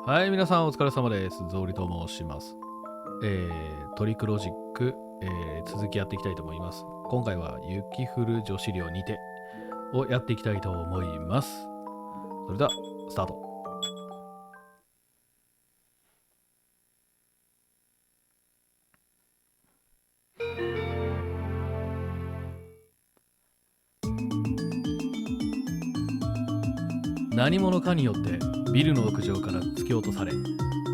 はい、皆さんお疲れ様です。ゾウリと申します。トリックロジック、続きやっていきたいと思います。今回は雪降る女子寮にてをやっていきたいと思います。それでは、スタート。何者かによってビルの屋上から突き落とされ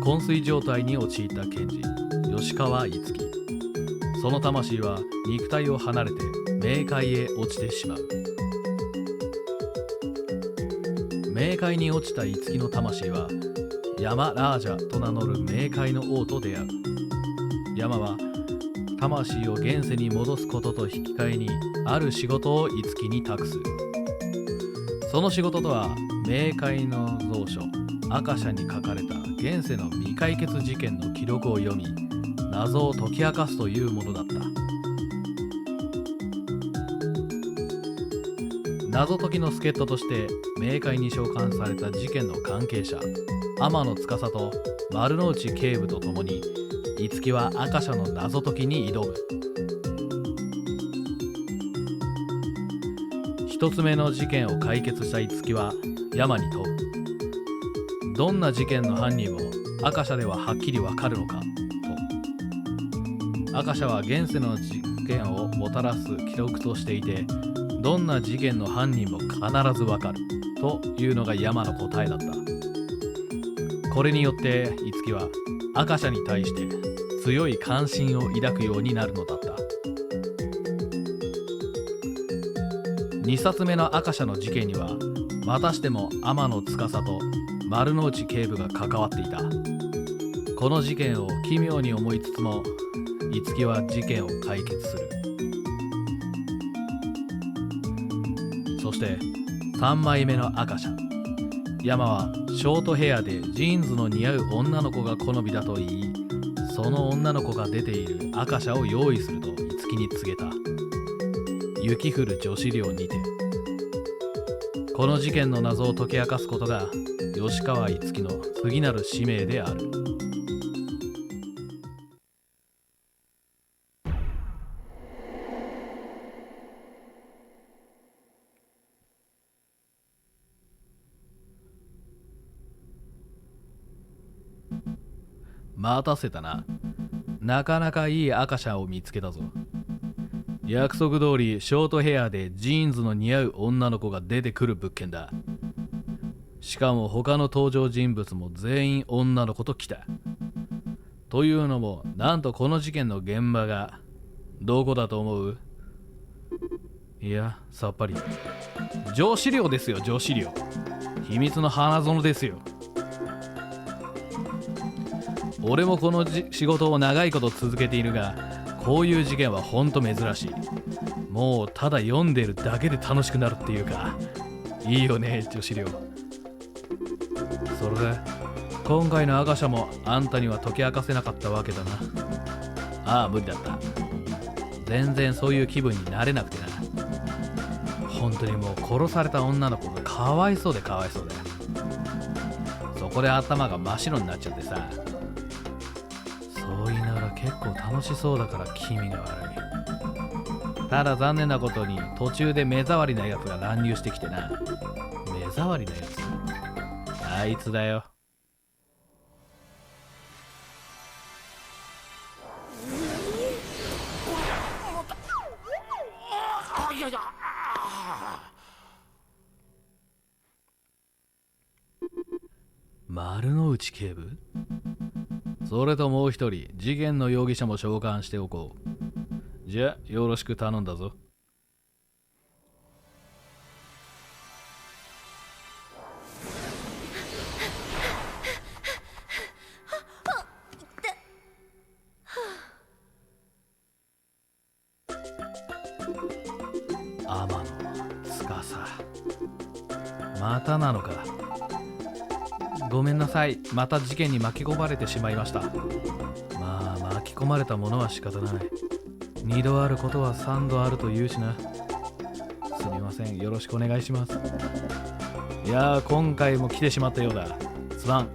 昏睡状態に陥った検事吉川樹。その魂は肉体を離れて冥界へ落ちてしまう。冥界に落ちた樹の魂はヤマラージャと名乗る冥界の王と出会う。ヤマは魂を現世に戻すことと引き換えにある仕事を樹に託す。その仕事とは冥界の蔵書アカシャに書かれた現世の未解決事件の記録を読み謎を解き明かすというものだった。謎解きの助っ人として冥界に召喚された事件の関係者天野司と丸の内警部と共に樹はアカシャの謎解きに挑む。一つ目の事件を解決した樹は山に問う。どんな事件の犯人もアカシャでははっきりわかるのかと。アカシャは現世の事件をもたらす記録としていて、どんな事件の犯人も必ずわかるというのが山の答えだった。これによって樹はアカシャに対して強い関心を抱くようになるのだった。2冊目のアカシャの事件にはまたしても天野司と丸の内警部が関わっていた。この事件を奇妙に思いつつも樹は事件を解決する。そして3枚目のアカシャ。山はショートヘアでジーンズの似合う女の子が好みだと言い、その女の子が出ているアカシャを用意すると樹に告げた。雪降る女子寮にてこの事件の謎を解き明かすことが吉川樹の次なる使命である。待たせたな。なかなかいいアカシャを見つけたぞ。約束通りショートヘアでジーンズの似合う女の子が出てくる物件だ。しかも他の登場人物も全員女の子と来た。というのもなんとこの事件の現場がどこだと思う？いやさっぱり女子寮ですよ。女子寮。秘密の花園ですよ。俺もこの仕事を長いこと続けているが、こういう事件はほんと珍しい。もうただ読んでるだけで楽しくなるっていうか、いいよね女子寮。それで今回のアカシャもあんたには解き明かせなかったわけだな。ああ無理だった。全然そういう気分になれなくてな。本当にもう殺された女の子がかわいそうでかわいそうで、そこで頭が真っ白になっちゃってさ。そう言いながら結構楽しそうだから気味が悪い。ただ残念なことに途中で目障りなやつが乱入してきてな。目障りなやつ？あいつだよ。丸の内警部？それともう一人事件の容疑者も召喚しておこう。じゃあよろしく頼んだぞ。天野司、またなのか。ごめんなさい、また事件に巻き込まれてしまいました。まあ巻き込まれたものは仕方ない。二度あることは三度あると言うしな。すみません、よろしくお願いします。いいやー、今回も来てしまったようだ。すまん。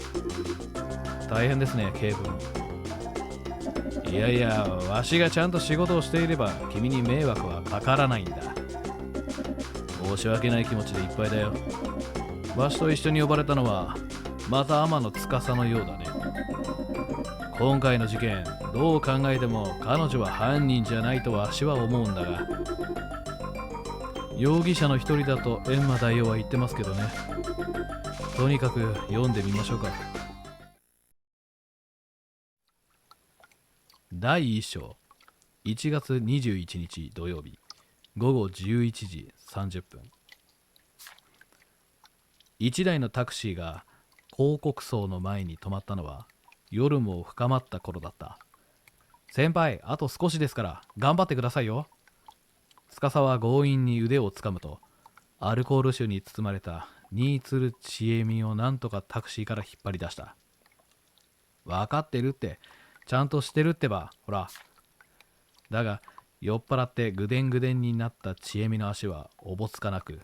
大変ですね、警部も。いやいや、わしがちゃんと仕事をしていれば君に迷惑はかからないんだ。申し訳ない気持ちでいっぱいだよ。わしと一緒に呼ばれたのはまた天野司のようだね。今回の事件、どう考えても彼女は犯人じゃないとわしは思うんだが、容疑者の一人だと閻魔大王は言ってますけどね。とにかく読んでみましょうか。第1章、1月21日土曜日午後11時30分。1台のタクシーが広告層の前に止まったのは夜も深まった頃だった。先輩、あと少しですから頑張ってくださいよ。司は強引に腕をつかむと、アルコール臭に包まれた新鶴ちえみをなんとかタクシーから引っ張り出した。分かってるって、ちゃんとしてるってば、ほら。だが、酔っ払ってぐでんぐでんになったちえみの足はおぼつかなく、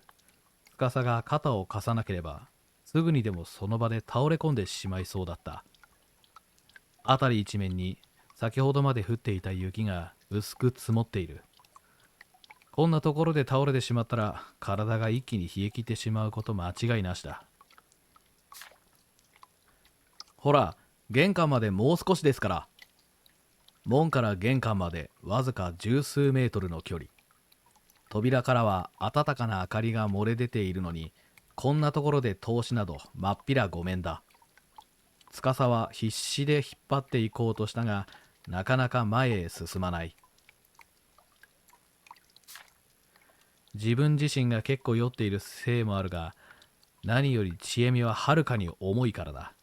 司が肩を貸さなければ、すぐにでもその場で倒れ込んでしまいそうだった。辺り一面に先ほどまで降っていた雪が薄く積もっている。こんなところで倒れてしまったら体が一気に冷え切ってしまうこと間違いなしだ。ほら、玄関までもう少しですから。門から玄関までわずか十数メートルの距離。扉からは暖かな明かりが漏れ出ているのに、こんなところで通しなどまっぴらごめんだ。司は必死で引っ張っていこうとしたが、なかなか前へ進まない。自分自身が結構酔っているせいもあるが、何よりちえみははるかに重いからだ。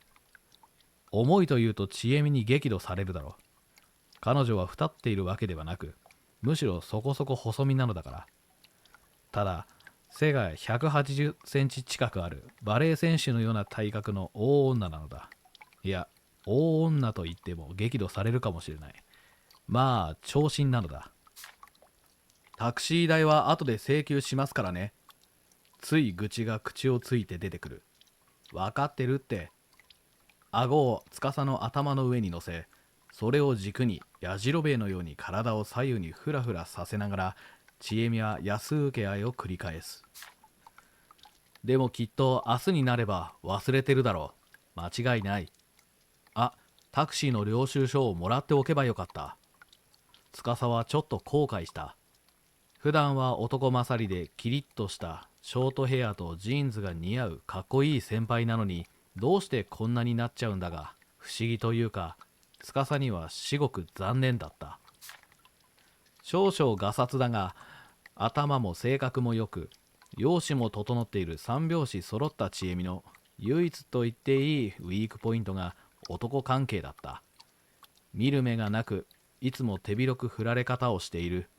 重いというとちえみに激怒されるだろう。彼女は太っているわけではなく、むしろそこそこ細身なのだから。ただ、背が180センチ近くあるバレー選手のような体格の大女なのだ。いや、大女と言っても激怒されるかもしれない。まあ、長身なのだ。タクシー代は後で請求しますからね。つい愚痴が口をついて出てくる。分かってるって。顎を司の頭の上に乗せ、それを軸にやじろべえのように体を左右にふらふらさせながら、ちえみは安請け合いを繰り返す。でもきっと明日になれば忘れてるだろう。間違いない。あ、タクシーの領収書をもらっておけばよかった。司はちょっと後悔した。普段は男勝りでキリッとしたショートヘアとジーンズが似合うかっこいい先輩なのに、どうしてこんなになっちゃうんだが、不思議というか、司には至極残念だった。少々ガサツだが、頭も性格もよく、容姿も整っている三拍子揃ったちえみの唯一と言っていいウィークポイントが男関係だった。見る目がなく、いつも手広く振られ方をしている。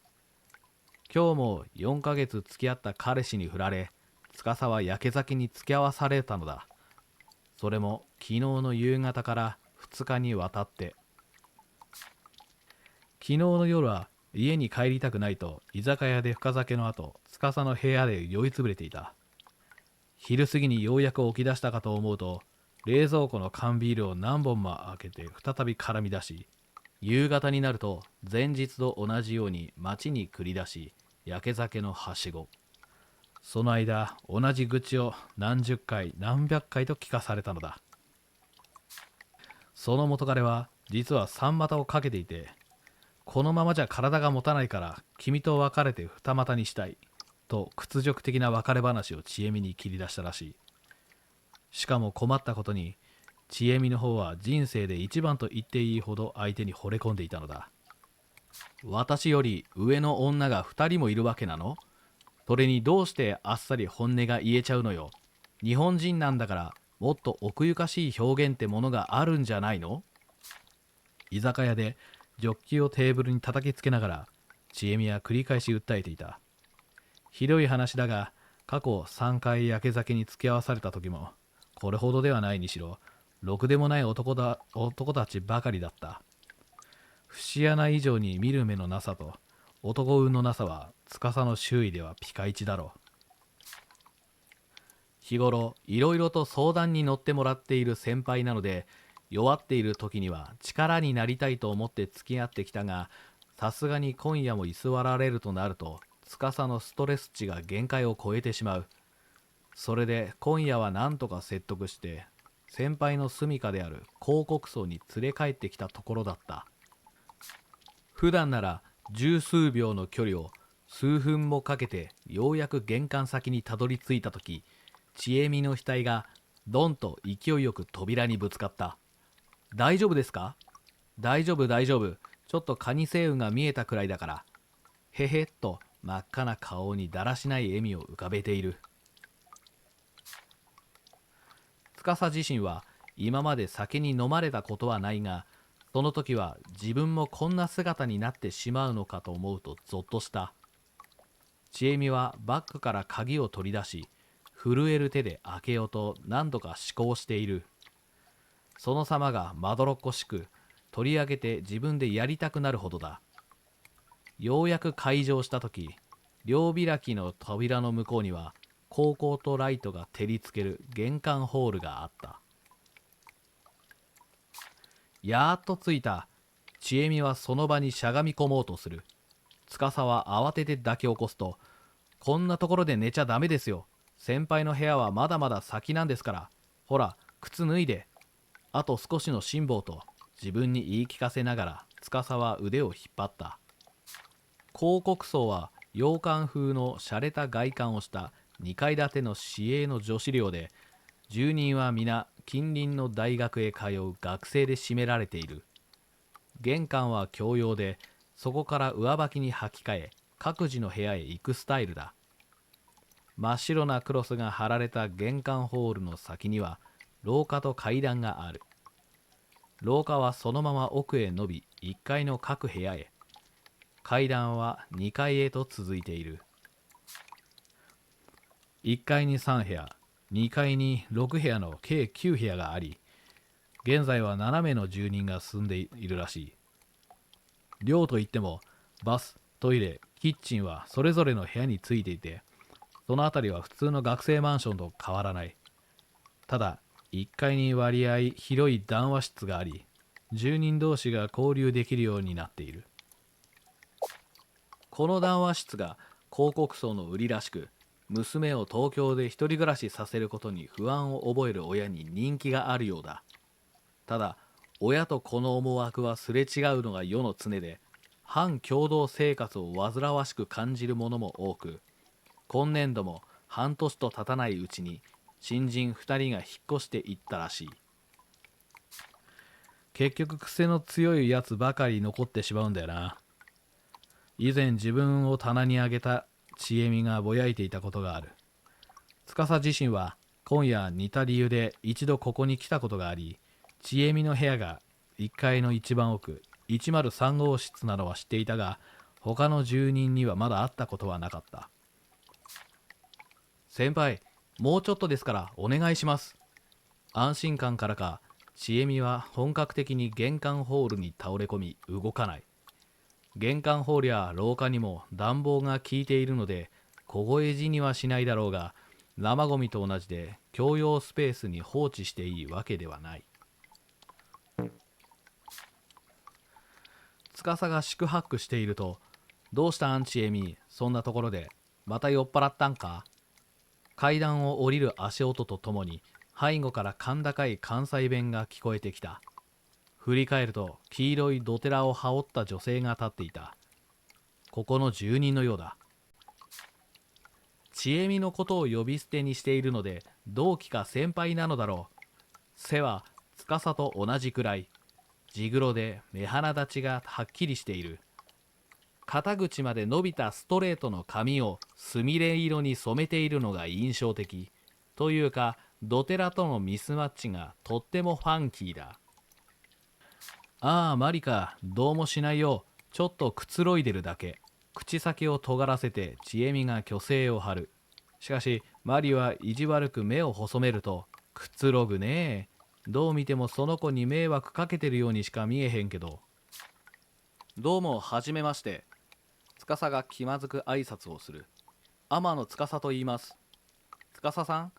今日も4ヶ月付き合った彼氏に振られ、司はやけ酒に付き合わされたのだ。それも昨日の夕方から2日にわたって。昨日の夜は家に帰りたくないと居酒屋で深酒の後、司の部屋で酔いつぶれていた。昼過ぎにようやく起き出したかと思うと、冷蔵庫の缶ビールを何本も開けて再び絡み出し、夕方になると前日と同じように街に繰り出し、やけ酒のはしご。その間、同じ愚痴を何十回何百回と聞かされたのだ。その元彼は実は三股をかけていて、このままじゃ体が持たないから君と別れて二股にしたいと屈辱的な別れ話をちえみに切り出したらしい。しかも困ったことに、ちえみの方は人生で一番と言っていいほど相手に惚れ込んでいたのだ。私より上の女が2人もいるわけなの？それにどうしてあっさり本音が言えちゃうのよ。日本人なんだからもっと奥ゆかしい表現ってものがあるんじゃないの？居酒屋でジョッキをテーブルに叩きつけながらちえみは繰り返し訴えていた。ひどい話だが、過去3回やけ酒に付き合わされた時もこれほどではないにしろ、ろくでもない男たちばかりだった。節穴以上に見る目のなさと男運のなさは司の周囲ではピカイチだろう。日頃いろいろと相談に乗ってもらっている先輩なので、弱っている時には力になりたいと思って付き合ってきたが、さすがに今夜も居座られるとなると司のストレス値が限界を超えてしまう。それで今夜は何とか説得して先輩の住処である広告層に連れ帰ってきたところだった。普段なら十数秒の距離を数分もかけてようやく玄関先にたどり着いた時、ちえみの額がドンと勢いよく扉にぶつかった。大丈夫ですか？大丈夫大丈夫。ちょっとカニ星雲が見えたくらいだから。へへっと真っ赤な顔にだらしない笑みを浮かべている。司自身は今まで酒に飲まれたことはないが、その時は自分もこんな姿になってしまうのかと思うとゾッとした。ちえみはバッグから鍵を取り出し、震える手で開けようと何度か試行している。その様がまどろっこしく、取り上げて自分でやりたくなるほどだ。ようやく開場した時、両開きの扉の向こうには高校とライトが照りつける玄関ホールがあった。やっと着いた。ちえみはその場にしゃがみ込もうとする。司は慌てて抱き起こすと、こんなところで寝ちゃダメですよ。先輩の部屋はまだまだ先なんですから。ほら、靴脱いで。あと少しの辛抱と自分に言い聞かせながら司は腕を引っ張った。広告層は洋館風の洒落た外観をした2階建ての市営の女子寮で、住人は皆近隣の大学へ通う学生で占められている。玄関は共用で、そこから上履きに履き替え各自の部屋へ行くスタイルだ。真っ白なクロスが貼られた玄関ホールの先には廊下と階段がある。廊下はそのまま奥へ伸び1階の各部屋へ、階段は2階へと続いている。1階に3部屋、2階に6部屋の計9部屋があり、現在は7名の住人が住んでいるらしい。寮といってもバス、トイレ、キッチンはそれぞれの部屋についていて、そのあたりは普通の学生マンションと変わらない。ただ1階に割合広い談話室があり、住人同士が交流できるようになっている。この談話室が広告層の売りらしく、娘を東京で一人暮らしさせることに不安を覚える親に人気があるようだ。ただ親と子の思惑はすれ違うのが世の常で、反共同生活を煩わしく感じる者も多く、今年度も半年と経たないうちに新人2人が引っ越していったらしい。結局癖の強いやつばかり残ってしまうんだよな。以前自分を棚に上げたちえみがぼやいていたことがある。司自身は今夜似た理由で一度ここに来たことがあり、ちえみの部屋が1階の一番奥103号室なのは知っていたが、他の住人にはまだ会ったことはなかった。先輩、もうちょっとですからお願いします。安心感からか、ちえみは本格的に玄関ホールに倒れ込み動かない。玄関ホールや廊下にも暖房が効いているので小声死にはしないだろうが、生ゴミと同じで共用スペースに放置していいわけではない。司が四苦八苦していると、どうしたアンチエミ、そんなところでまた酔っ払ったんか？階段を降りる足音とともに背後から甲高い関西弁が聞こえてきた。振り返ると黄色いドテラを羽織った女性が立っていた。ここの住人のようだ。ちえみのことを呼び捨てにしているので同期か先輩なのだろう。背は司と同じくらい。地黒で目鼻立ちがはっきりしている。肩口まで伸びたストレートの髪をすみれ色に染めているのが印象的。というかドテラとのミスマッチがとってもファンキーだ。ああ、マリカ、どうもしないよ。ちょっとくつろいでるだけ。口先を尖らせてちえみが虚勢を張る。しかしマリは意地悪く目を細めると、くつろぐねえ。どう見てもその子に迷惑かけてるようにしか見えへんけど。どうもはじめまして。司が気まずく挨拶をする。天野司と言います。司さん、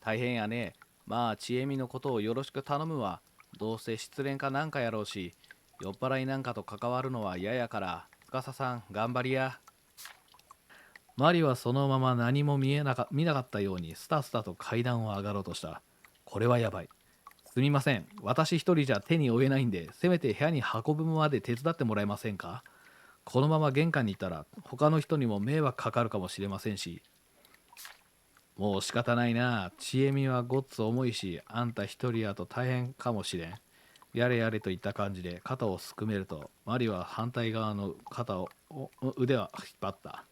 大変やね。まあ、ちえみのことをよろしく頼むわ。どうせ失恋かなんかやろうし、酔っ払いなんかと関わるのは嫌やから、司さん、頑張りや。マリはそのまま何も見なかったようにスタスタと階段を上がろうとした。これはやばい。すみません。私一人じゃ手に負えないんで、せめて部屋に運ぶまで手伝ってもらえませんか？このまま玄関に行ったら、他の人にも迷惑かかるかもしれませんし。もう仕方ないな。ちえみはごっつ重いし、あんた一人やと大変かもしれん。やれやれといった感じで肩をすくめると、マリは反対側の腕は引っ張った。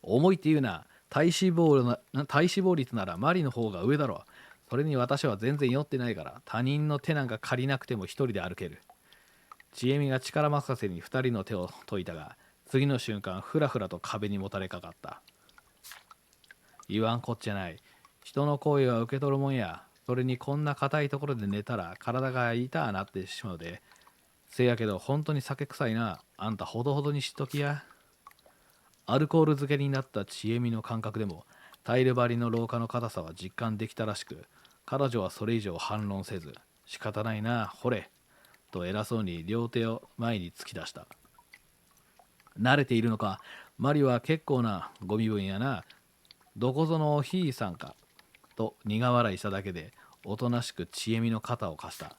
重いって言うな。体脂肪率ならマリの方が上だろ。それに私は全然酔ってないから、他人の手なんか借りなくても一人で歩ける。ちえみが力任せに二人の手を解いたが、次の瞬間、ふらふらと壁にもたれかかった。言わんこっちゃない。人の声は受け取るもんや。それにこんな硬いところで寝たら体が痛なってしまうで。せやけど本当に酒臭いな。あんたほどほどにしときや。アルコール漬けになったちえみの感覚でもタイル張りの廊下の硬さは実感できたらしく、彼女はそれ以上反論せず、仕方ないな、ほれ、と偉そうに両手を前に突き出した。慣れているのか、マリは結構なご身分やな。どこぞのおひいさんか、と苦笑いしただけで、おとなしくちえみの肩を貸した。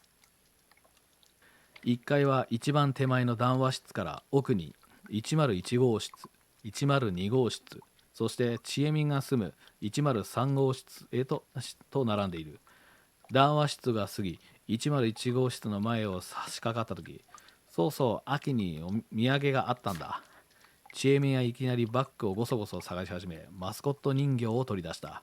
1階は一番手前の談話室から奥に101号室、102号室、そしてちえみが住む103号室へと並んでいる。談話室が過ぎ、101号室の前を差し掛かったとき、そうそう、秋にお土産があったんだ。ちえみはいきなりバッグをごそごそ探し始め、マスコット人形を取り出した。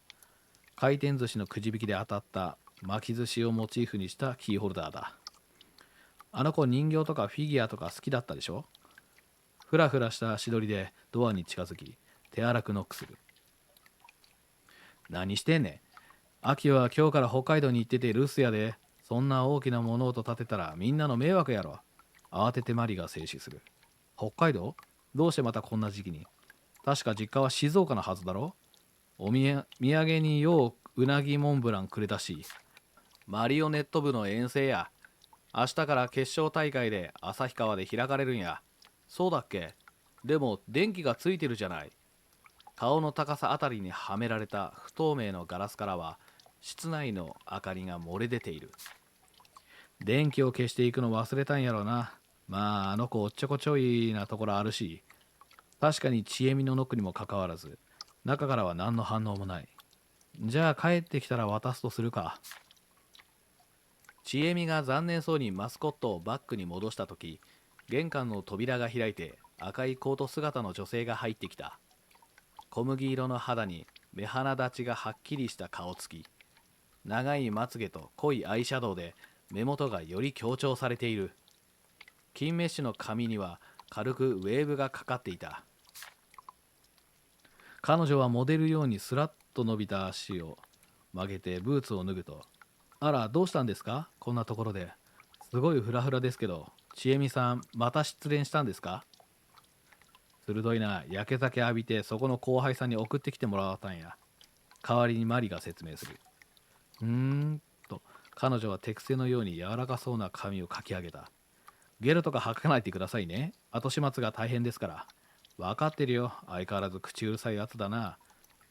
回転寿司のくじ引きで当たった巻き寿司をモチーフにしたキーホルダーだ。あの子人形とかフィギュアとか好きだったでしょ？ふらふらした足取りでドアに近づき、手荒くノックする。何してんねん。秋は今日から北海道に行ってて留守やで。そんな大きな物音立てたらみんなの迷惑やろ。慌ててマリが静止する。北海道？どうしてまたこんな時期に？確か実家は静岡のはずだろ？土産にようなぎモンブランくれたし。マリオネット部の遠征や。明日から決勝大会で旭川で開かれるんや。そうだっけ？でも電気がついてるじゃない。顔の高さあたりにはめられた不透明のガラスからは室内の明かりが漏れ出ている。電気を消していくの忘れたんやろうな。まああの子おっちょこちょいなところあるし。確かにちえみのノックにもかかわらず中からは何の反応もない。じゃあ帰ってきたら渡すとするか。ちえみが残念そうにマスコットをバッグに戻した時、玄関の扉が開いて赤いコート姿の女性が入ってきた。小麦色の肌に目鼻立ちがはっきりした顔つき、長いまつげと濃いアイシャドウで目元がより強調されている。金メッシュの髪には軽くウェーブがかかっていた。彼女はモデルようにスラッと伸びた足を曲げてブーツを脱ぐと、あらどうしたんですかこんなところで。すごいフラフラですけど、ちえみさんまた失恋したんですか？鋭いな。焼け酒浴びてそこの後輩さんに送ってきてもらったんや。代わりにマリが説明する。うーんと彼女は手癖のように柔らかそうな髪をかき上げた。ゲロとか吐かないでくださいね。後始末が大変ですから。分かってるよ。相変わらず口うるさいやつだな。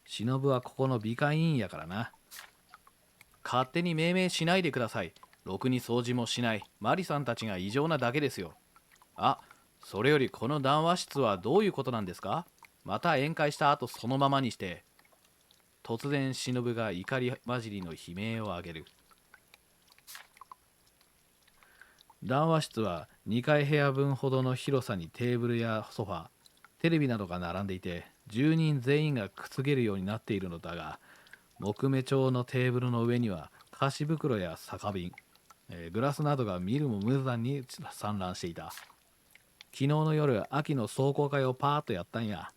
忍はここの美観委員やからな。勝手に命名しないでください。ろくに掃除もしないマリさんたちが異常なだけですよ。あ、それよりこの談話室はどういうことなんですか？また宴会した後そのままにして。突然忍が怒り混じりの悲鳴を上げる。談話室は2階部屋分ほどの広さにテーブルやソファ、テレビなどが並んでいて、住人全員がくつげるようになっているのだが、木目調のテーブルの上には菓子袋や酒瓶、グラスなどが見るも無残に散乱していた。昨日の夜、秋の壮行会をパーッとやったんや。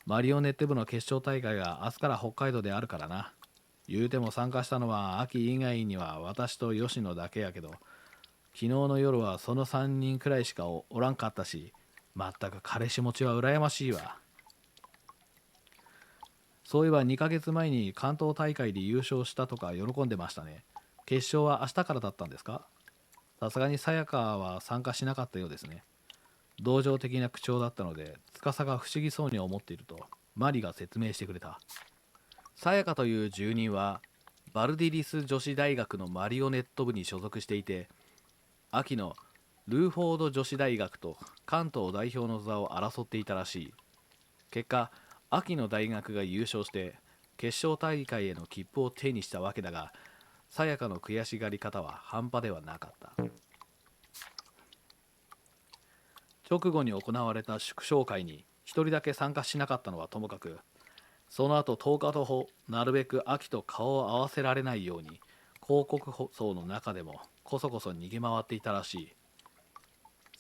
マリオネット部の決勝大会が明日から北海道であるからな。言うても参加したのは秋以外には私と吉野だけやけど、昨日の夜はその3人くらいしかおらんかったし、まったく彼氏持ちは羨ましいわ。そういえば2ヶ月前に関東大会で優勝したとか喜んでましたね。決勝は明日からだったんですか？さすがにさやかは参加しなかったようですね。同情的な口調だったので、司が不思議そうに思っていると、マリが説明してくれた。さやかという住人は、バルディリス女子大学のマリオネット部に所属していて、秋のルーフォード女子大学と関東代表の座を争っていたらしい。結果、秋の大学が優勝して決勝大会への切符を手にしたわけだが、さやかの悔しがり方は半端ではなかった。直後に行われた祝勝会に一人だけ参加しなかったのはともかく、その後10日となるべく秋と顔を合わせられないように広告放送の中でもこそこそ逃げ回っていたらしい。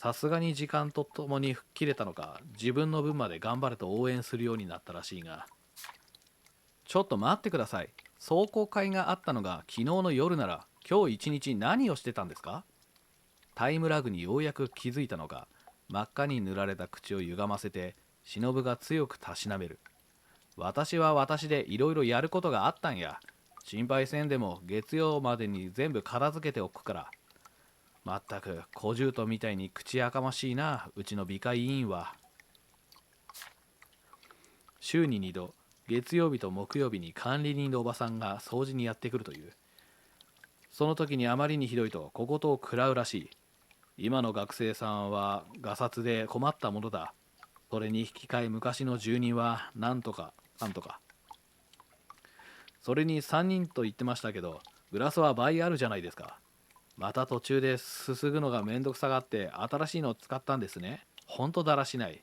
さすがに時間とともに吹っ切れたのか、自分の分まで頑張れと応援するようになったらしいが、ちょっと待ってください。壮行会があったのが昨日の夜なら、今日一日何をしてたんですか？タイムラグにようやく気づいたのか、真っ赤に塗られた口を歪ませて、忍が強くたしなめる。私は私でいろいろやることがあったんや。心配せんでも月曜までに全部片付けておくから。まったく小獣とみたいに口やかましいな、うちの美会委員は。週に2度、月曜日と木曜日に管理人のおばさんが掃除にやってくるという。その時にあまりにひどいと小言を食らうらしい。今の学生さんはガサツで困ったものだ。それに引き換え昔の住人はなんとかなんとか。それに3人と言ってましたけど、グラスは倍あるじゃないですか。また途中ですすぐのがめんどくさがって新しいのを使ったんですね。ほんとだらしない。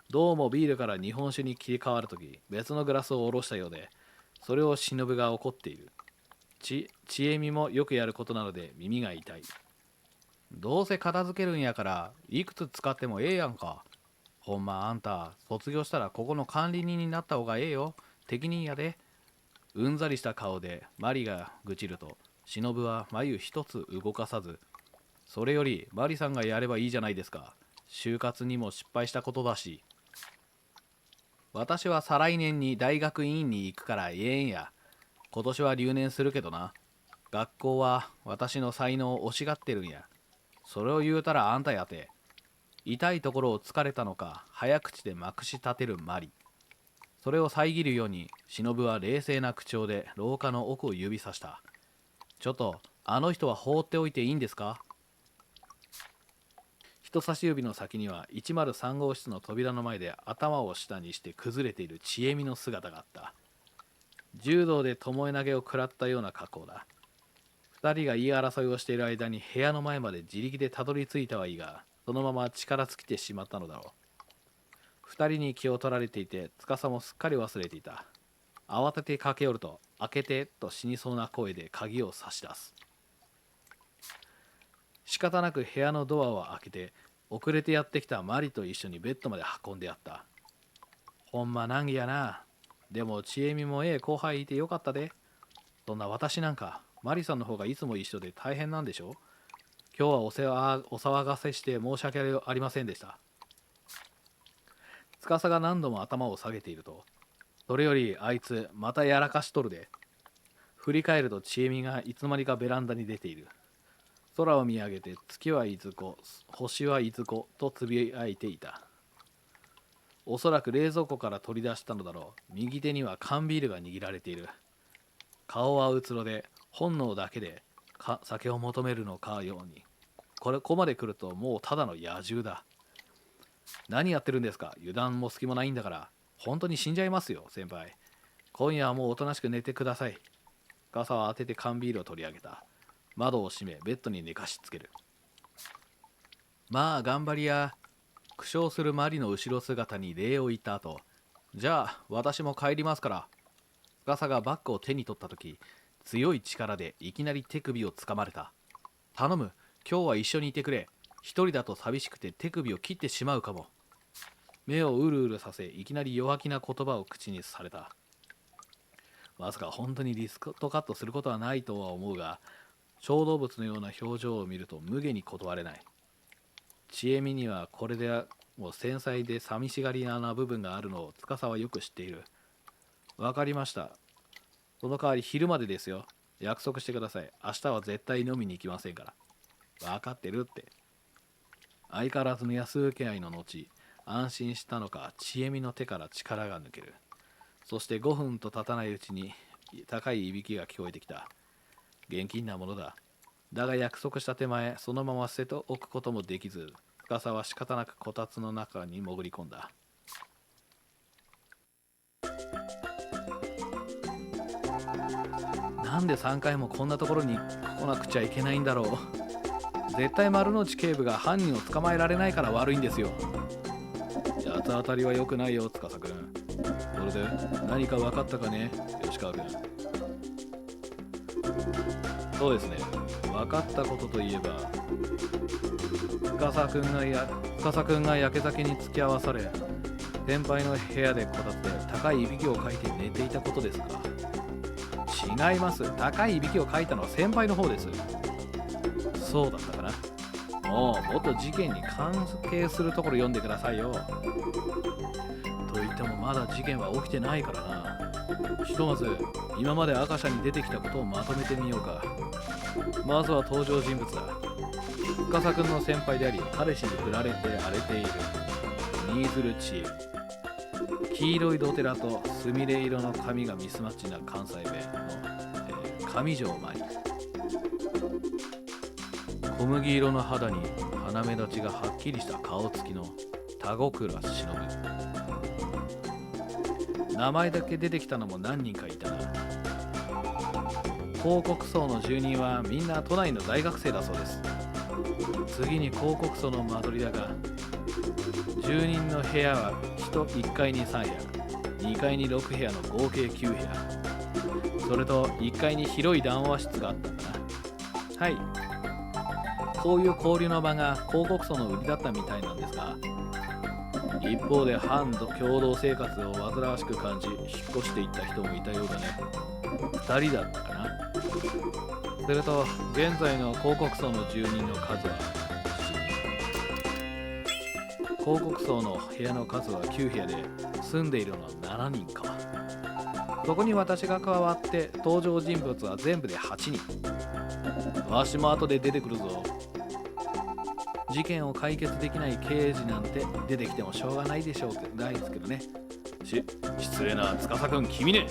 どうもビールから日本酒に切り替わるとき別のグラスを下ろしたようで、それを忍が怒っている。ちえみもよくやることなので耳が痛い。どうせ片付けるんやからいくつ使ってもええやんか。ほんまあんた卒業したらここの管理人になった方がええよ。適任やで。うんざりした顔でマリが愚痴ると、忍は眉一つ動かさず、それよりマリさんがやればいいじゃないですか。就活にも失敗したことだし。私は再来年に大学院に行くからええんや。今年は留年するけどな。学校は私の才能を惜しがってるんや。それを言うたらあんたやて。痛いところを突かれたのか早口でまくし立てるマリ。それを遮るように忍は冷静な口調で廊下の奥を指さした。ちょっとあの人は放っておいていいんですか？人差し指の先には103号室の扉の前で頭を下にして崩れている千恵美の姿があった。柔道で巴投げを食らったような格好だ。二人が言い争いをしている間に部屋の前まで自力でたどり着いたはいいが、そのまま力尽きてしまったのだろう。二人に気を取られていて、司もすっかり忘れていた。慌てて駆け寄ると、開けてと死にそうな声で鍵を差し出す。仕方なく部屋のドアを開けて、遅れてやってきたマリと一緒にベッドまで運んでやった。ほんま難儀やな。でも千恵美もええ後輩いてよかったで。そんな私なんか、マリさんの方がいつも一緒で大変なんでしょ？今日はお騒がせして申し訳ありませんでした。司が何度も頭を下げていると、それよりあいつまたやらかしとるで。振り返ると千恵美がいつまにかベランダに出ている。空を見上げて月はいずこ、星はいずことつぶやいていた。おそらく冷蔵庫から取り出したのだろう。右手には缶ビールが握られている。顔はうつろで、本能だけで酒を求めるのかように。ここまで来るともうただの野獣だ。何やってるんですか？油断も隙もないんだから。本当に死んじゃいますよ、先輩。今夜はもうおとなしく寝てください。傘を当てて缶ビールを取り上げた。窓を閉め、ベッドに寝かしつける。まあ、頑張りや。苦笑するマリの後ろ姿に礼を言った後、じゃあ、私も帰りますから。司がバッグを手に取った時、強い力でいきなり手首をつかまれた。頼む、今日は一緒にいてくれ。一人だと寂しくて手首を切ってしまうかも。目をうるうるさせ、いきなり弱気な言葉を口にされた。まさか本当にリストカットすることはないとは思うが、小動物のような表情を見ると無下に断れない。千恵美にはこれでもう繊細で寂しがり屋な部分があるのを司はよく知っている。わかりました。その代わり昼までですよ。約束してください。明日は絶対飲みに行きませんから。わかってるって。相変わらずの安請け合いの後、安心したのか、千恵美の手から力が抜ける。そして5分と経たないうちに高いいびきが聞こえてきた。現金なものだ。だが約束した手前、そのまま捨てておくこともできず、司は仕方なくこたつの中に潜り込んだ。なんで3回もこんなところに来なくちゃいけないんだろう。絶対丸の内警部が犯人を捕まえられないから悪いんですよ。八つ当たりは良くないよ、司君。それで何か分かったかね、吉川君。そうですね。分かったことといえば、司君がやけ酒に付き合わされ、先輩の部屋でこたつで高いいびきをかいて寝ていたことですか。違います。高いいびきをかいたのは先輩の方です。そうだったかな。もっと事件に関係するところ読んでくださいよ。と言ってもまだ事件は起きてないからな。ひとまず今まで赤社に出てきたことをまとめてみようか。まずは登場人物だ。司君の先輩であり彼氏に振られて荒れている新鶴千恵。黄色いドテラとすみれ色の髪がミスマッチな関西弁の、上条真理。小麦色の肌に鼻目立ちがはっきりした顔つきの田子倉忍。名前だけ出てきたのも何人かいたな。広告層の住人はみんな都内の大学生だそうです。次に広告層の間取りだが、住人の部屋は1階に3部屋、2階に6部屋の合計9部屋、それと1階に広い談話室があったんだな。はい。こういう交流の場が広告層の売りだったみたいなんですが、一方で反共同生活を煩わしく感じ引っ越していった人もいたようだね。2人だったかな。それと現在の広告層の住人の数は7人。広告層の部屋の数は9部屋で住んでいるのは7人か。そこに私が加わって登場人物は全部で8人。わしも後で出てくるぞ。事件を解決できない刑事なんて出てきてもしょうがないでしょうないですけどね。失礼な司君、君ね。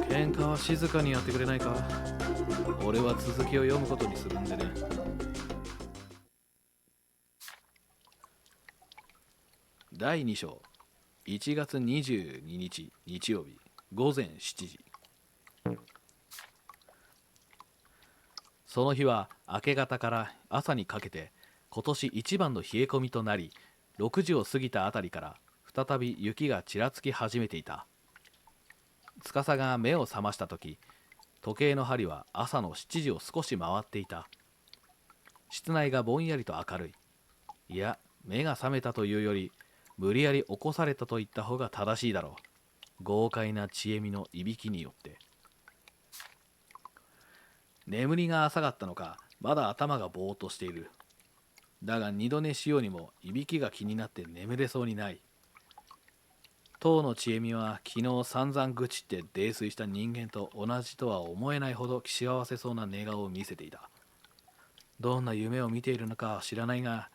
喧嘩は静かにやってくれないか。俺は続きを読むことにするんでね。第2章、1月22日日曜日午前7時。その日は明け方から朝にかけて今年一番の冷え込みとなり、6時を過ぎたあたりから再び雪がちらつき始めていた。司が目を覚ました時、時計の針は朝の7時を少し回っていた。室内がぼんやりと明るい。いや、目が覚めたというより無理やり起こされたと言った方が正しいだろう。豪快な千恵美のいびきによって。眠りが浅かったのか、まだ頭がぼーっとしている。だが二度寝しようにもいびきが気になって眠れそうにない。当の千恵美は昨日散々愚痴って泥酔した人間と同じとは思えないほど幸せそうな寝顔を見せていた。どんな夢を見ているのかは知らないが、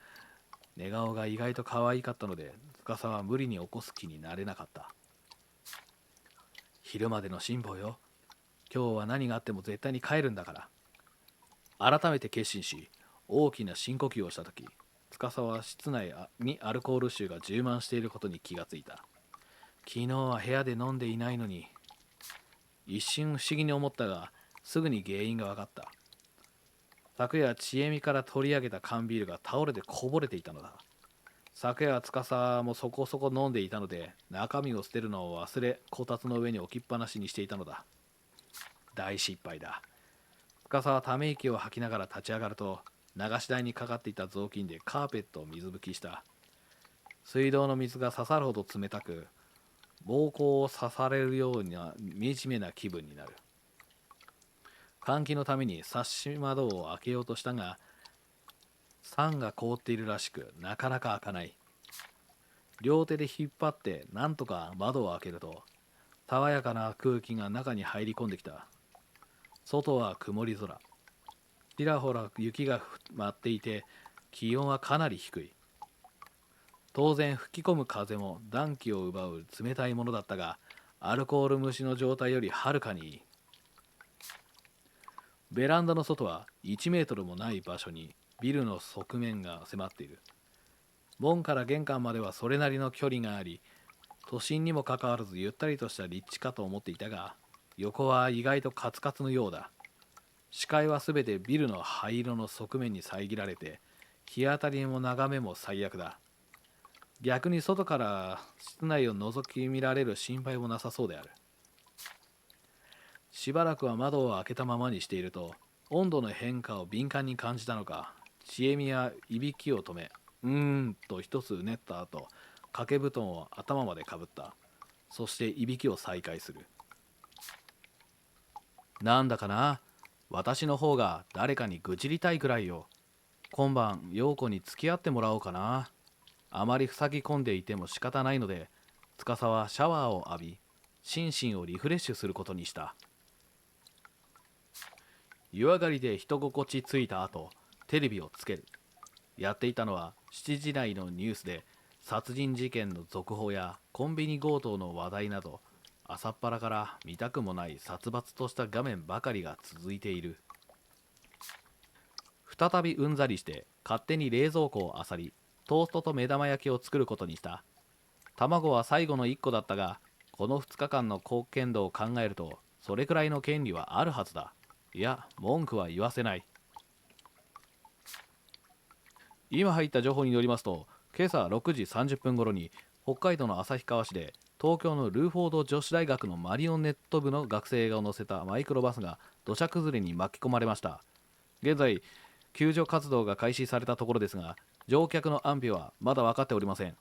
寝顔が意外と可愛かったので、司は無理に起こす気になれなかった。昼までの辛抱よ。今日は何があっても絶対に帰るんだから。改めて決心し、大きな深呼吸をしたとき、司は室内にアルコール臭が充満していることに気がついた。昨日は部屋で飲んでいないのに。一瞬不思議に思ったが、すぐに原因が分かった。昨夜千恵美から取り上げた缶ビールが倒れてこぼれていたのだ。昨夜司もそこそこ飲んでいたので、中身を捨てるのを忘れ、こたつの上に置きっぱなしにしていたのだ。大失敗だ。司はため息を吐きながら立ち上がると、流し台にかかっていた雑巾でカーペットを水拭きした。水道の水が刺さるほど冷たく、膀胱を刺されるような惨めな気分になる。換気のためにサッシ窓を開けようとしたが、酸が凍っているらしくなかなか開かない。両手で引っ張ってなんとか窓を開けると、爽やかな空気が中に入り込んできた。外は曇り空。ちらほら雪が舞っていて、気温はかなり低い。当然吹き込む風も暖気を奪う冷たいものだったが、アルコール蒸しの状態よりはるかにいい。ベランダの外は1メートルもない場所にビルの側面が迫っている。門から玄関まではそれなりの距離があり、都心にもかかわらずゆったりとした立地かと思っていたが、横は意外とカツカツのようだ。視界はすべてビルの灰色の側面に遮られて、日当たりも眺めも最悪だ。逆に外から室内を覗き見られる心配もなさそうである。しばらくは窓を開けたままにしていると、温度の変化を敏感に感じたのか、ちえみはいびきを止め、と一つうねった後、掛け布団を頭までかぶった。そしていびきを再開する。なんだかな、私の方が誰かに愚痴りたいくらいよ。今晩、陽子に付き合ってもらおうかな。あまり塞ぎ込んでいても仕方ないので、司はシャワーを浴び、心身をリフレッシュすることにした。湯上がりで人心地ついた後、テレビをつける。やっていたのは7時台のニュースで、殺人事件の続報やコンビニ強盗の話題など、朝っぱらから見たくもない殺伐とした画面ばかりが続いている。再びうんざりして勝手に冷蔵庫を漁り、トーストと目玉焼きを作ることにした。卵は最後の1個だったが、この2日間の貢献度を考えると、それくらいの権利はあるはずだ。いや、文句は言わせない。今入った情報によりますと、今朝6時30分頃に北海道の旭川市で東京のルーフォード女子大学のマリオネット部の学生を乗せたマイクロバスが土砂崩れに巻き込まれました。現在、救助活動が開始されたところですが、乗客の安否はまだ分かっておりません。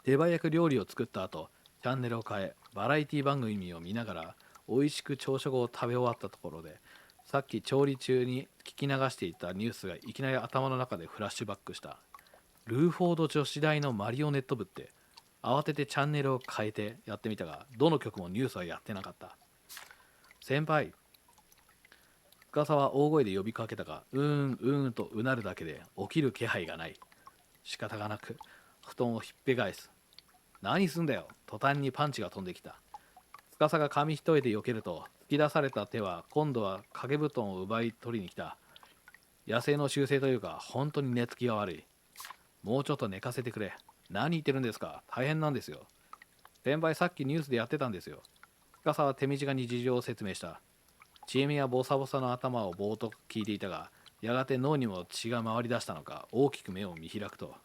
手早く料理を作った後、チャンネルを変え、バラエティ番組を見ながら美味しく朝食を食べ終わったところで、さっき調理中に聞き流していたニュースがいきなり頭の中でフラッシュバックした。ルーフォード女子大のマリオネット部って、慌ててチャンネルを変えてやってみたが、どの曲もニュースはやってなかった。先輩、司は大声で呼びかけたが、とうなるだけで起きる気配がない。仕方がなく、布団をひっぺ返す。何すんだよ。途端にパンチが飛んできた。司が紙一重で避けると、突き出された手は今度は掛け布団を奪い取りに来た。野生の習性というか、本当に寝つきが悪い。もうちょっと寝かせてくれ。何言ってるんですか。大変なんですよ。先輩、さっきニュースでやってたんですよ。司は手短に事情を説明した。ちえみはボサボサの頭をぼーっと聞いていたが、やがて脳にも血が回り出したのか、大きく目を見開くと、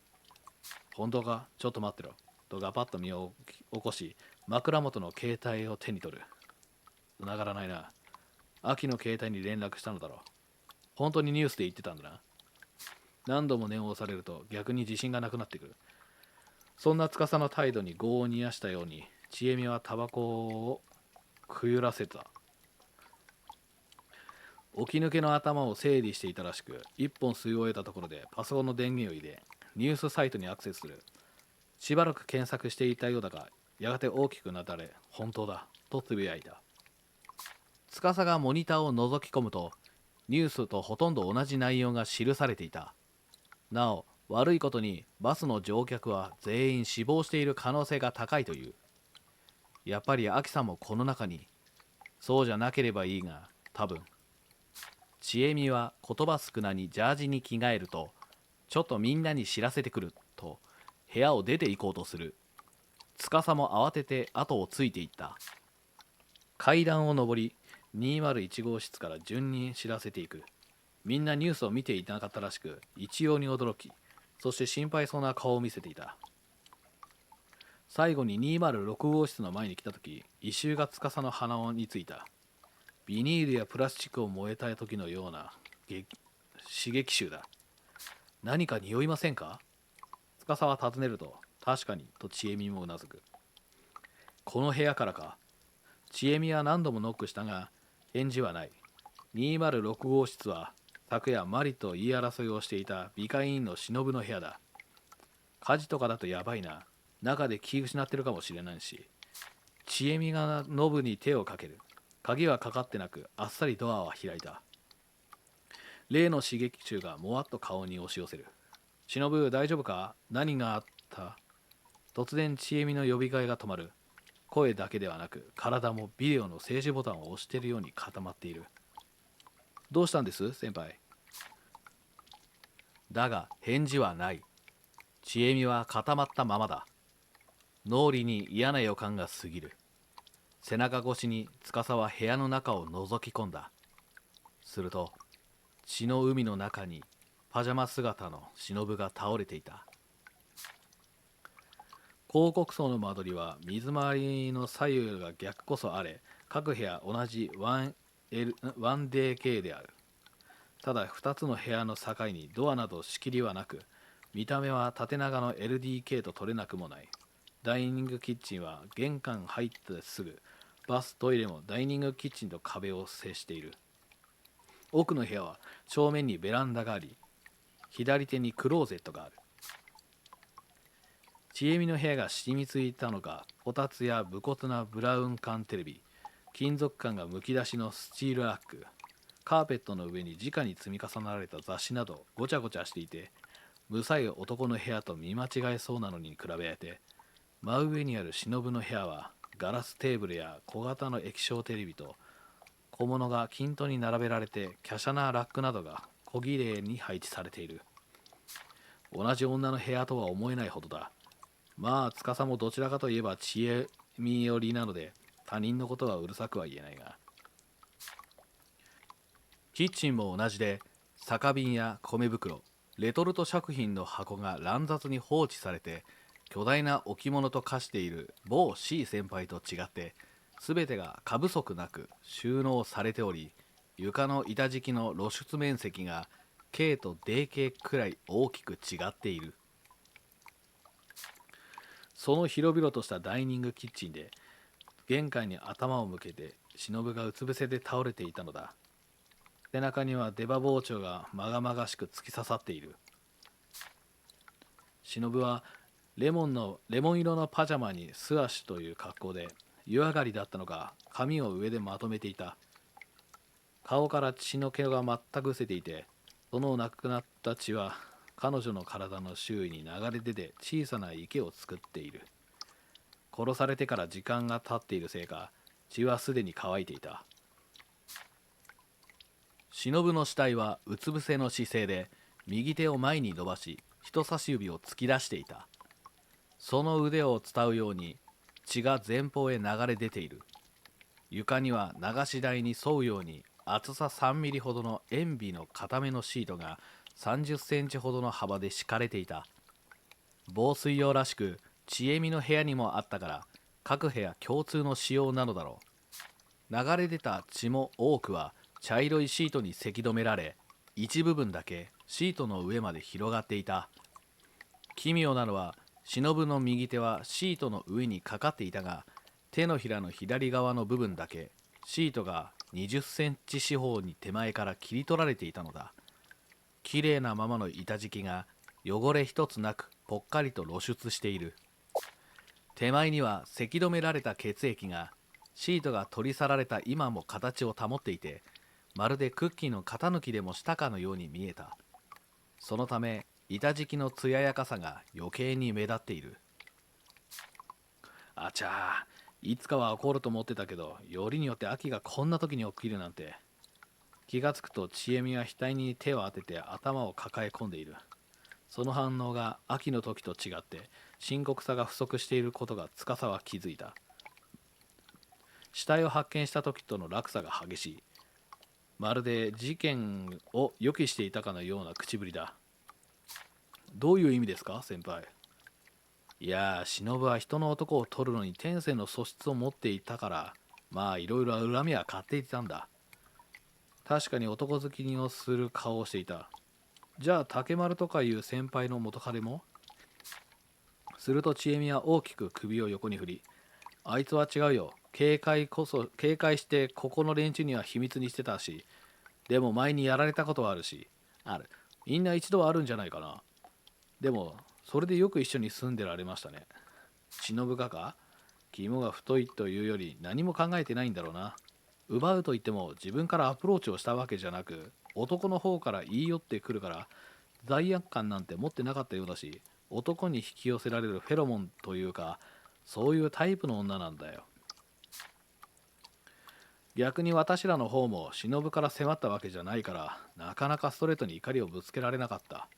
本当か、ちょっと待ってろ。とガパッと身を起こし、枕元の携帯を手に取る。繋がらないな。秋の携帯に連絡したのだろう。本当にニュースで言ってたんだな。何度も念を押されると逆に自信がなくなってくる。そんな司の態度に業を煮やしたように、ちえみはタバコをくゆらせた。起き抜けの頭を整理していたらしく、一本吸い終えたところでパソコンの電源を入れ、ニュースサイトにアクセスする。しばらく検索していたようだが、やがて大きくなだれ、本当だ、とつぶやいた。司がモニターを覗き込むと、ニュースとほとんど同じ内容が記されていた。なお、悪いことにバスの乗客は全員死亡している可能性が高いという。やっぱりアキさんもこの中に。そうじゃなければいいが、多分。ちえみは言葉少なにジャージに着替えると、ちょっとみんなに知らせてくると部屋を出て行こうとする。司も慌てて後をついていった。階段を上り、201号室から順に知らせていく。みんなニュースを見ていなかったらしく、一様に驚き、そして心配そうな顔を見せていた。最後に206号室の前に来たとき、異臭が司の鼻緒についた。ビニールやプラスチックを燃えた時のような刺激臭だ。何か匂いませんか。司は尋ねると、確かにとちえみもうなずく。この部屋からか。ちえみは何度もノックしたが、返事はない。206号室は昨夜マリと言い争いをしていた美化委員の忍の部屋だ。火事とかだとやばいな。中で気失ってるかもしれないし。ちえみがノブに手をかける。鍵はかかってなく、あっさりドアは開いた。例の刺激中がもわっと顔に押し寄せる。忍、大丈夫か？何があった？突然、ちえみの呼び声が止まる。声だけではなく、体もビデオの静止ボタンを押しているように固まっている。どうしたんです、先輩？だが、返事はない。ちえみは固まったままだ。脳裏に嫌な予感が過ぎる。背中越しに司は部屋の中を覗き込んだ。すると、血の海の中にパジャマ姿の忍が倒れていた。広告層の間取りは水回りの左右が逆こそあれ、各部屋同じ 1DK である。ただ2つの部屋の境にドアなど仕切りはなく、見た目は縦長の LDK と取れなくもない。ダイニングキッチンは玄関入ってすぐ、バストイレもダイニングキッチンと壁を接している。奥の部屋は正面にベランダがあり、左手にクローゼットがある。ちえみの部屋が染みついたのか、こたつや無骨なブラウン管テレビ、金属管がむき出しのスチールラック、カーペットの上に直に積み重ねられた雑誌などごちゃごちゃしていて、無さい男の部屋と見間違えそうなのに比べて、真上にある忍の部屋はガラステーブルや小型の液晶テレビと小物が均等に並べられて、華奢なラックなどが小綺麗に配置されている。同じ女の部屋とは思えないほどだ。まあ司もどちらかといえば知恵み寄りなので、他人のことはうるさくは言えないが、キッチンも同じで、酒瓶や米袋、レトルト食品の箱が乱雑に放置されて、巨大な置物と化している某 C 先輩と違って、全てが過不足なく収納されており、床の板敷きの露出面積が K と DK くらい大きく違っている。その広々としたダイニングキッチンで、玄関に頭を向けて忍がうつ伏せで倒れていたのだ。背中には出刃包丁がまがまがしく突き刺さっている。忍はレモン色のパジャマに素足という格好で、湯上がりだったのか髪を上でまとめていた。顔から血の気が全く失せていて、その亡くなった血は彼女の体の周囲に流れ出て小さな池を作っている。殺されてから時間が経っているせいか、血はすでに乾いていた。忍の死体はうつ伏せの姿勢で、右手を前に伸ばし人差し指を突き出していた。その腕を伝うように血が前方へ流れ出ている。床には流し台に沿うように厚さ3ミリほどの塩ビの固めのシートが30センチほどの幅で敷かれていた。防水用らしくちえみの部屋にもあったから、各部屋共通の仕様なのだろう。流れ出た血も多くは茶色いシートにせき止められ、一部分だけシートの上まで広がっていた。奇妙なのは、忍の右手はシートの上にかかっていたが、手のひらの左側の部分だけシートが20センチ四方に手前から切り取られていたのだ。綺麗なままの板敷きが汚れ一つなくぽっかりと露出している。手前にはせき止められた血液がシートが取り去られた今も形を保っていて、まるでクッキーの型抜きでもしたかのように見えた。そのため板敷きの艶やかさが余計に目立っている。あちゃー、いつかは起こると思ってたけど、よりによって秋がこんな時に起きるなんて。気がつくとちえみは額に手を当てて頭を抱え込んでいる。その反応が秋の時と違って深刻さが不足していることが司は気づいた。死体を発見した時との落差が激しい。まるで事件を予期していたかのような口ぶりだ。どういう意味ですか、先輩？いや忍は人の男を取るのに天性の素質を持っていたから、まあいろいろ恨みは買っていたんだ。確かに男好きをする顔をしていた。じゃあ竹丸とかいう先輩の元彼も？するとちえみは大きく首を横に振り、あいつは違うよ。警戒してここの連中には秘密にしてたし、でも前にやられたことはあるし、ある。みんな一度はあるんじゃないかな。でもそれでよく一緒に住んでられましたね。忍がか？肝が太いというより何も考えてないんだろうな。奪うと言っても自分からアプローチをしたわけじゃなく、男の方から言い寄ってくるから、罪悪感なんて持ってなかったようだし、男に引き寄せられるフェロモンというか、そういうタイプの女なんだよ。逆に私らの方も忍から迫ったわけじゃないから、なかなかストレートに怒りをぶつけられなかった。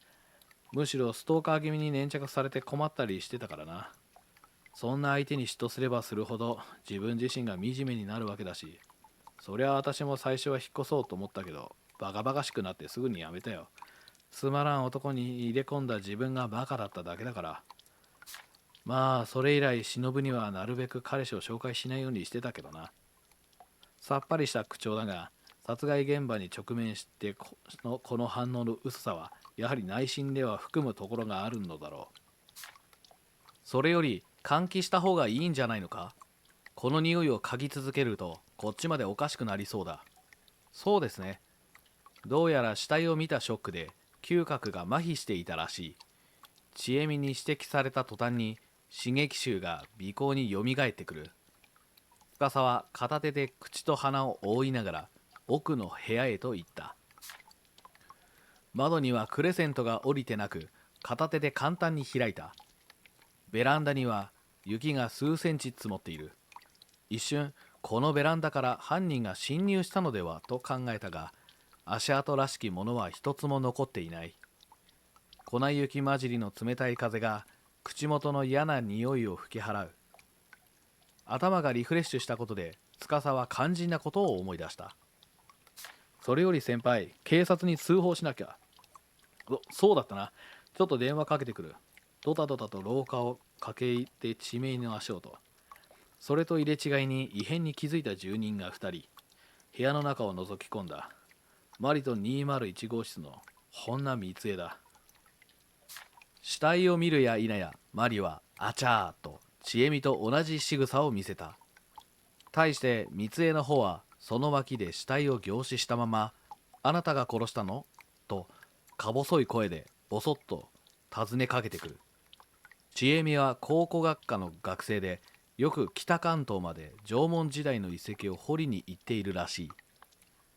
むしろストーカー気味に粘着されて困ったりしてたからな。そんな相手に嫉妬すればするほど自分自身が惨めになるわけだし、そりゃ私も最初は引っ越そうと思ったけど、バカバカしくなってすぐにやめたよ。つまらん男に入れ込んだ自分がバカだっただけだから。まあそれ以来忍にはなるべく彼氏を紹介しないようにしてたけどな。さっぱりした口調だが、殺害現場に直面してこの反応の薄さはやはり内心では含むところがあるのだろう。それより換気した方がいいんじゃないのか。この匂いを嗅ぎ続けるとこっちまでおかしくなりそうだ。そうですね。どうやら死体を見たショックで嗅覚が麻痺していたらしい。ちえみに指摘された途端に刺激臭が鼻孔によみがえってくる。司は片手で口と鼻を覆いながら奥の部屋へと行った。窓にはクレセントが降りてなく、片手で簡単に開いた。ベランダには雪が数センチ積もっている。一瞬このベランダから犯人が侵入したのではと考えたが、足跡らしきものは一つも残っていない。粉雪混じりの冷たい風が口元の嫌な匂いを吹き払う。頭がリフレッシュしたことで司は肝心なことを思い出した。それより先輩、警察に通報しなきゃ。そうだったな。ちょっと電話かけてくる。ドタドタと廊下を駆け入って地名の足音。それと入れ違いに異変に気づいた住人が2人、部屋の中を覗き込んだ。マリと201号室の本名三江だ。死体を見るや否や、マリはあちゃーと千恵美と同じ仕草を見せた。対して三江の方はその脇で死体を凝視したまま、あなたが殺したのとか細い声でボソッと尋ねかけてくる。千恵美は考古学科の学生で、よく北関東まで縄文時代の遺跡を掘りに行っているらしい。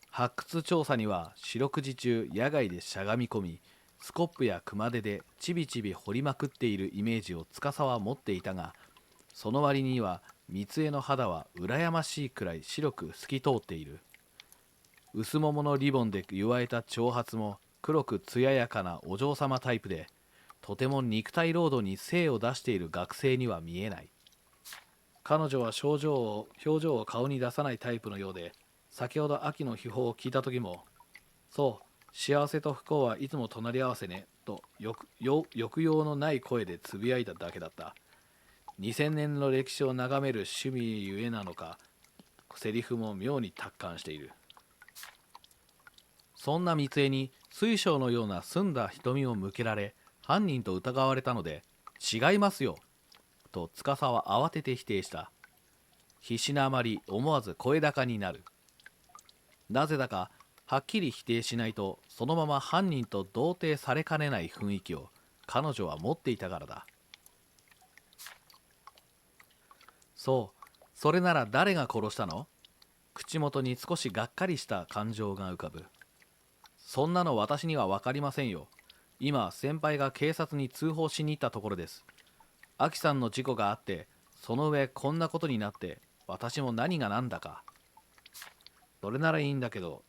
発掘調査には四六時中野外でしゃがみ込み、スコップや熊手でちびちび掘りまくっているイメージを司は持っていたが、その割には三江の肌は羨ましいくらい白く透き通っている。薄桃のリボンで結えた長髪も黒く艶やかなお嬢様タイプで、とても肉体労働に精を出している学生には見えない。彼女は表情を顔に出さないタイプのようで、先ほど秋の秘宝を聞いた時も、そう幸せと不幸はいつも隣り合わせねと抑揚のない声でつぶやいただけだった。2000年の歴史を眺める趣味ゆえなのか、セリフも妙に達観している。そんな三江に水晶のような澄んだ瞳を向けられ、犯人と疑われたので、違いますよと司は慌てて否定した。必死なあまり思わず声高になる。なぜだかはっきり否定しないとそのまま犯人と同定されかねない雰囲気を彼女は持っていたからだ。そう、それなら誰が殺したの？口元に少しがっかりした感情が浮かぶ。そんなの私には分かりませんよ。今先輩が警察に通報しに行ったところです。アキさんの事故があって、その上こんなことになって、私も何が何だか。それならいいんだけど、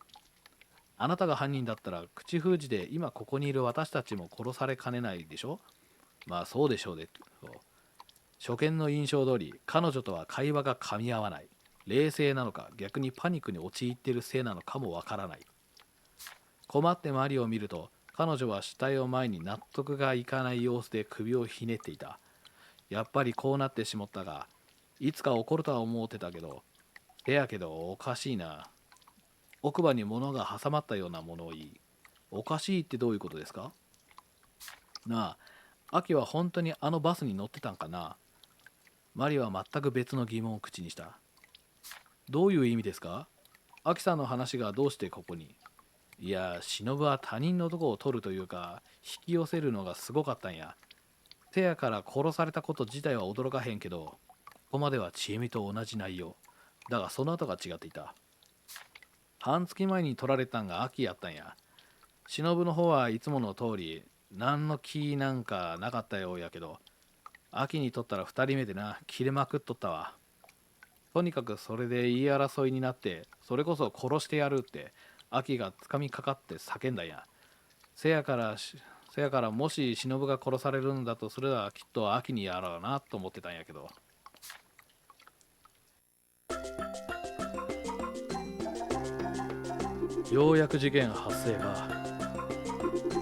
あなたが犯人だったら口封じで今ここにいる私たちも殺されかねないでしょ。まあそうでしょうね。初見の印象通り彼女とは会話が噛み合わない。冷静なのか逆にパニックに陥っているせいなのかもわからない。困ってマリを見ると、彼女は死体を前に納得がいかない様子で首をひねっていた。やっぱりこうなってしまったが、いつか起こるとは思ってたけど、やけどおかしいな。奥歯に物が挟まったような物言い。おかしいってどういうことですか？なあ、秋は本当にあのバスに乗ってたんかな？マリは全く別の疑問を口にした。どういう意味ですか？秋さんの話がどうしてここに？いや、忍は他人のとこを取るというか、引き寄せるのがすごかったんや。せやから殺されたこと自体は驚かへんけど、こまではちえみと同じ内容。だがその後が違っていた。半月前に取られたんが秋やったんや。忍の方はいつもの通り何の気なんかなかったようやけど、秋に取ったら2人目でな、切れまくっとったわ。とにかくそれで言い争いになって、それこそ殺してやるって秋がつかみかかって叫んだんや。せやからもし忍が殺されるんだとすればきっと秋にやろうなと思ってたんやけど。ようやく事件発生か。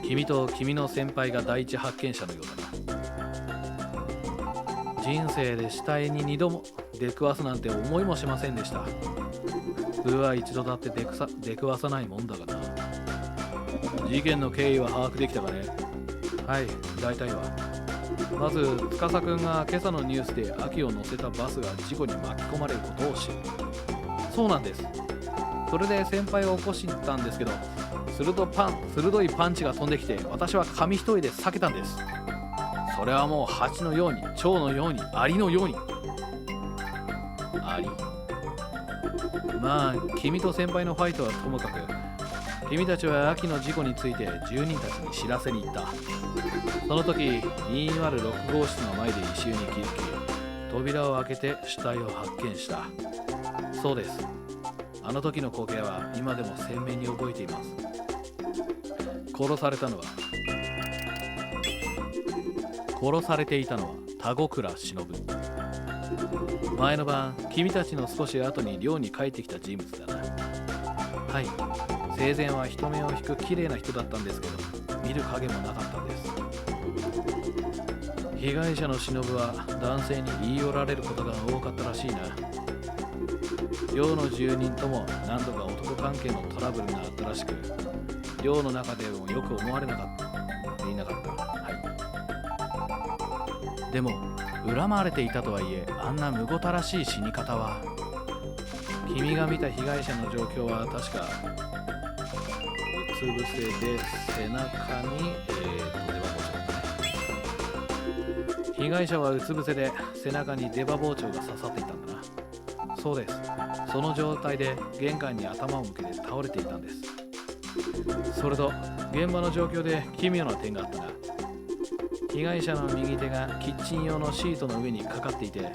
君と君の先輩が第一発見者のようだな。人生で死体に2度も出くわすなんて思いもしませんでした。普通は一度だって出くわさないもんだがな。事件の経緯は把握できたかね。はい、大体は。まず司くんが今朝のニュースで秋を乗せたバスが事故に巻き込まれることを知る。そうなんです。それで先輩を起こしたんですけど、鋭いパンチが飛んできて、私は紙一重で避けたんです。それはもう蜂のように、蝶のように、アリのように。アリ？まあ君と先輩のファイトはともかく、君たちは秋の事故について住人たちに知らせに行った。その時206号室の前で異臭に気づき、扉を開けて死体を発見した。そうです。あの時の光景は今でも鮮明に覚えています。殺されていたのは田子倉忍。前の晩、君たちの少し後に寮に帰ってきた人物だな。はい、生前は人目を引く綺麗な人だったんですけど、見る影もなかったんです。被害者の忍は男性に言い寄られることが多かったらしいな。寮の住人とも何度か男関係のトラブルがあったらしく、寮の中でもよく思われなかった。はい。でも恨まれていたとはいえ、あんなむごたらしい死に方は。君が見た被害者の状況は確かうつ伏せで背中に被害者はうつ伏せで背中に出刃包丁が刺さっていたんだな。そうです。その状態で玄関に頭を向けて倒れていたんです。それと現場の状況で奇妙な点があったな。被害者の右手がキッチン用のシートの上にかかっていて、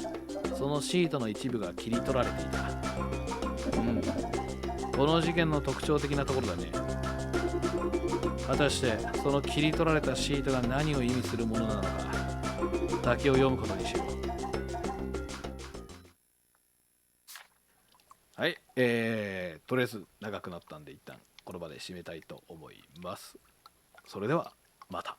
そのシートの一部が切り取られていた。この事件の特徴的なところだね。果たしてその切り取られたシートが何を意味するものなのか、先を読むことにしよう。はい、とりあえず長くなったんで一旦この場で締めたいと思います。それではまた。